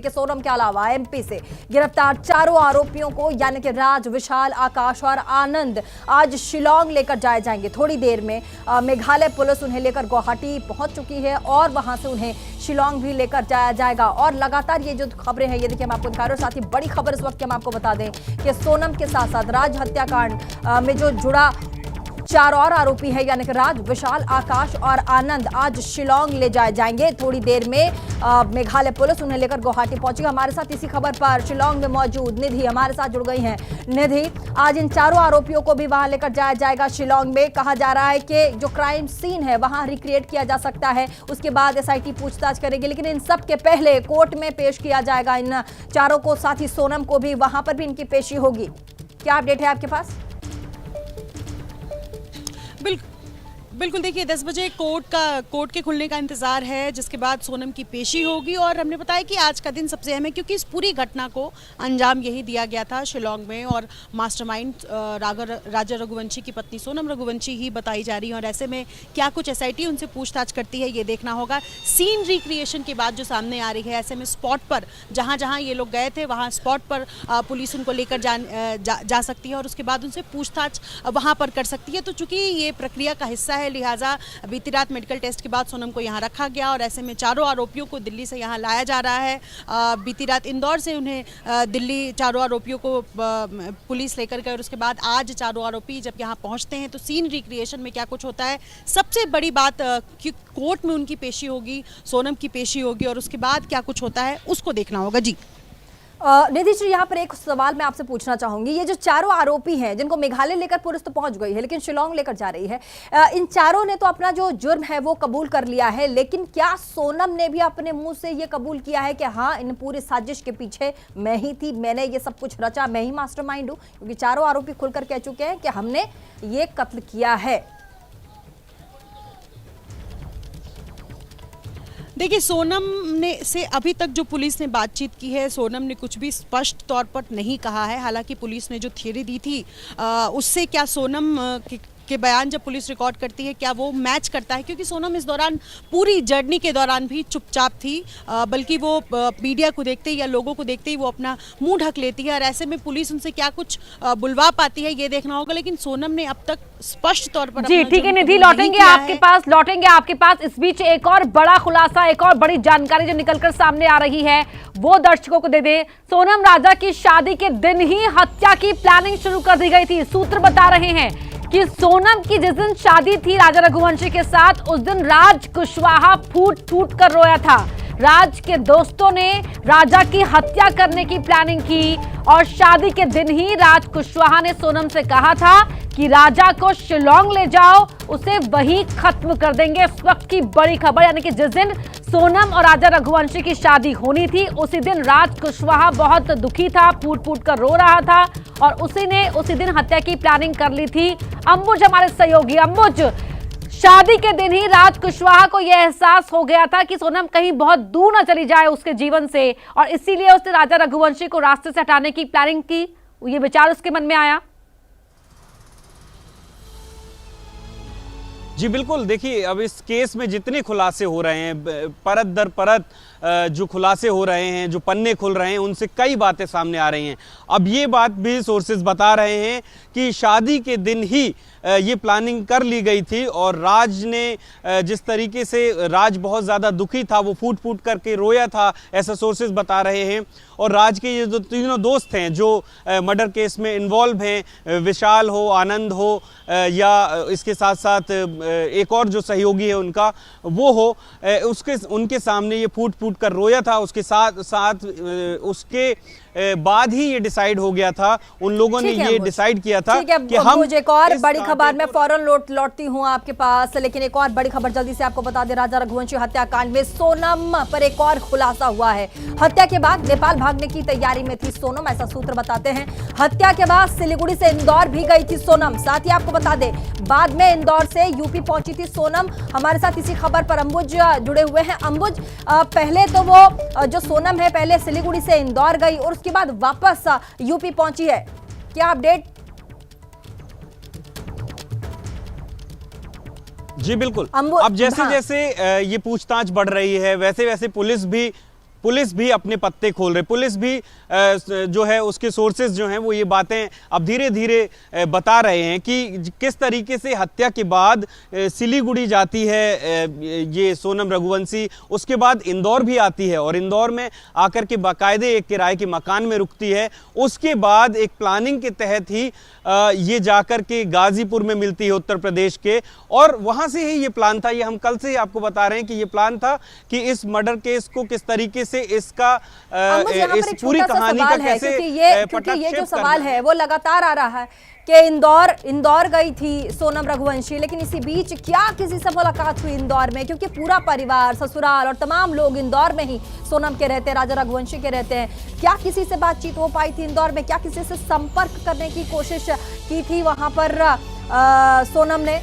के सोनम के अलावा एमपी से गिरफ्तार चारों आरोपियों को यानी कि राज, विशाल, आकाश और आनंद आज शिलांग लेकर जाए जाएंगे। थोड़ी देर में मेघालय पुलिस उन्हें लेकर गुवाहाटी पहुंच चुकी है और वहां से उन्हें शिलांग भी लेकर जाया जाएगा। और लगातार ये जो खबरें हैं ये देखिए हम आपको दिखा रहे हैं। साथ ही बड़ी खबर इस वक्त हम आपको बता दें कि सोनम के साथ साथ राज हत्याकांड में जो जुड़ा चार और आरोपी है यानी कि राज, विशाल, आकाश और आनंद आज शिलांग ले जाए जाएंगे। थोड़ी देर में मेघालय पुलिस उन्हें लेकर गुवाहाटी पहुंचेगी। हमारे साथ इसी खबर पर शिलांग में मौजूद निधि हमारे साथ जुड़ गई हैं। निधि, आज इन चारों आरोपियों को भी वहां लेकर जाया जाएगा शिलांग में। कहा जा रहा है कि जो क्राइम सीन है वहां रिक्रिएट किया जा सकता है, उसके बाद एसआईटी पूछताछ करेगी, लेकिन इन सब के पहले कोर्ट में पेश किया जाएगा इन चारों को। साथ ही सोनम को भी, वहां पर भी इनकी पेशी होगी। क्या अपडेट है आपके पास? बिल्कुल देखिए 10 बजे कोर्ट के खुलने का इंतजार है, जिसके बाद सोनम की पेशी होगी। और हमने बताया कि आज का दिन सबसे अहम है क्योंकि इस पूरी घटना को अंजाम यही दिया गया था शिलांग में, और मास्टरमाइंड राजा रघुवंशी की पत्नी सोनम रघुवंशी ही बताई जा रही है। और ऐसे में क्या कुछ एसआईटी उनसे पूछताछ करती है ये देखना होगा। सीन रिक्रिएशन की बात जो सामने आ रही है, ऐसे में स्पॉट पर जहाँ ये लोग गए थे वहाँ स्पॉट पर पुलिस उनको लेकर जा सकती है और उसके बाद उनसे पूछताछ वहाँ पर कर सकती है। तो चूंकि ये प्रक्रिया का हिस्सा है, लिहाजा बीती रात मेडिकल टेस्ट के बाद सोनम को यहाँ रखा गया और ऐसे में चारों आरोपियों को दिल्ली से यहाँ लाया जा रहा है। बीती रात इंदौर से उन्हें दिल्ली चारों आरोपियों को पुलिस लेकर गए और उसके बाद आज चारों आरोपी जब यहाँ पहुँचते हैं तो सीन रिक्रिएशन में क्या कुछ होता है। सबसे बड़ी बात कि कोर्ट में उनकी पेशी होगी, सोनम की पेशी होगी और उसके बाद क्या कुछ होता है उसको देखना होगा। जी निधि जी, यहाँ पर एक सवाल मैं आपसे पूछना चाहूंगी। ये जो चारों आरोपी हैं जिनको मेघालय लेकर पुलिस तो पहुंच गई है लेकिन शिलांग लेकर जा रही है, इन चारों ने तो अपना जो जुर्म है वो कबूल कर लिया है, लेकिन क्या सोनम ने भी अपने मुंह से ये कबूल किया है कि हाँ, इन पूरी साजिश के पीछे मैं ही थी, मैंने ये सब कुछ रचा, मैं ही मास्टरमाइंड हूं? क्योंकि चारों आरोपी खुलकर कह चुके हैं कि हमने ये कत्ल किया है। देखिए सोनम ने से अभी तक जो पुलिस ने बातचीत की है, सोनम ने कुछ भी स्पष्ट तौर पर नहीं कहा है। हालांकि पुलिस ने जो थियरी दी थी उससे क्या सोनम के बयान जब पुलिस रिकॉर्ड करती है क्या वो मैच करता है, क्योंकि सोनम इस दौरान पूरी जर्नी के दौरान भी चुपचाप थी, बल्कि वो मीडिया को देखते ही या लोगों को देखते ही वो अपना मुंह ढक लेती है और ऐसे में पुलिस उनसे क्या कुछ बुलवा पाती है ये देखना होगा। लेकिन सोनम ने अब तक स्पष्ट तौर पर जी ठीक है निधि, लौटेंगे आपके पास। इस बीच एक और बड़ा खुलासा, एक और बड़ी जानकारी जो निकलकर सामने आ रही है वो दर्शकों को दे दे। सोनम राजा की शादी के दिन ही हत्या की प्लानिंग शुरू कर दी गई थी। सूत्र बता रहे हैं कि सोनम की जिस दिन शादी थी राजा रघुवंशी के साथ, उस दिन राज कुशवाहा फूट फूट कर रोया था। राज के दोस्तों ने राजा की हत्या करने की प्लानिंग की और शादी के दिन ही राज कुशवाहा ने सोनम से कहा था कि राजा को शिलांग ले जाओ, उसे वही खत्म कर देंगे। इस वक्त की बड़ी खबर, यानी कि जिस दिन सोनम और राजा रघुवंशी की शादी होनी थी उसी दिन राज कुशवाहा बहुत दुखी था, फूट फूट कर रो रहा था और उसी दिन हत्या की प्लानिंग कर ली थी। अंबुज हमारे सहयोगी, अंबुज, शादी के दिन ही राज कुशवाहा को यह एहसास हो गया था कि सोनम कहीं बहुत दूर न चली जाए उसके जीवन से और इसीलिए उसने राजा रघुवंशी को रास्ते से हटाने की प्लानिंग की। ये विचार उसके मन में आया। जी बिल्कुल, देखिए अब इस केस में जितने खुलासे हो रहे हैं, परत दर परत जो खुलासे हो रहे हैं, जो पन्ने खुल रहे हैं, उनसे कई बातें सामने आ रही हैं। अब ये बात भी सोर्सेज बता रहे हैं कि शादी के दिन ही ये प्लानिंग कर ली गई थी और राज ने जिस तरीके से राज बहुत ज़्यादा दुखी था, वो फूट फूट करके रोया था, ऐसा सोर्सेज बता रहे हैं। और राज के ये जो तीनों दोस्त हैं जो मर्डर केस में इन्वॉल्व हैं, विशाल हो, आनंद हो या इसके साथ साथ एक और जो सहयोगी है उनका वो हो, उनके सामने ये फूट फूट कर रोया था। उसके साथ साथ उसके बाद ही ये डिसाइड हो गया था, उन लोगों ने ये डिसाइड किया था कि हम एक और बड़ी खबर में फौरन लौटती हूँ आपके पास, लेकिन एक और बड़ी खबर जल्दी से आपको बता दें। राजा रघुवंशी हत्याकांड में सोनम पर एक और खुलासा हुआ है। हत्या के बाद नेपाल भागने की तैयारी में थी सोनम, ऐसा सूत्र बताते हैं। हत्या के बाद सिलीगुड़ी से इंदौर भी गई थी सोनम। साथ ही आपको बता दें बाद में इंदौर से यूपी पहुंची थी सोनम। हमारे साथ इसी खबर पर अंबुज जुड़े हुए हैं। अंबुज, पहले तो वो जो सोनम है पहले सिलीगुड़ी से इंदौर गई और उसके बाद वापस यूपी पहुंची है, क्या अपडेट? जी बिल्कुल, अब जैसे जैसे ये पूछताछ बढ़ रही है वैसे वैसे पुलिस भी पुलिस भी अपने पत्ते खोल रहे, पुलिस भी जो है उसके सोर्सेज जो हैं वो ये बातें अब धीरे धीरे बता रहे हैं कि किस तरीके से हत्या के बाद सिलीगुड़ी जाती है ये सोनम रघुवंशी, उसके बाद इंदौर भी आती है और इंदौर में आकर के बाकायदे एक किराए के मकान में रुकती है। उसके बाद एक प्लानिंग के तहत ही ये जाकर के गाजीपुर में मिलती है उत्तर प्रदेश के, और वहां से ही ये प्लान था। ये हम कल से आपको बता रहे हैं कि ये प्लान था कि इस मर्डर केस को किस तरीके से इसका इस पूरी कहानी का कैसे क्योंकि ये जो सवाल है वो लगातार आ रहा है कि इंदौर गई थी सोनम रघुवंशी, लेकिन इसी बीच क्या किसी से मुलाकात हुई इंदौर में? क्योंकि पूरा परिवार, ससुराल और तमाम लोग इंदौर में ही सोनम के रहते हैं, राजा रघुवंशी के रहते हैं। क्या किसी से बातचीत हो पाई थी इंदौर में? क्या किसी से संपर्क करने की कोशिश की थी वहां पर सोनम ने?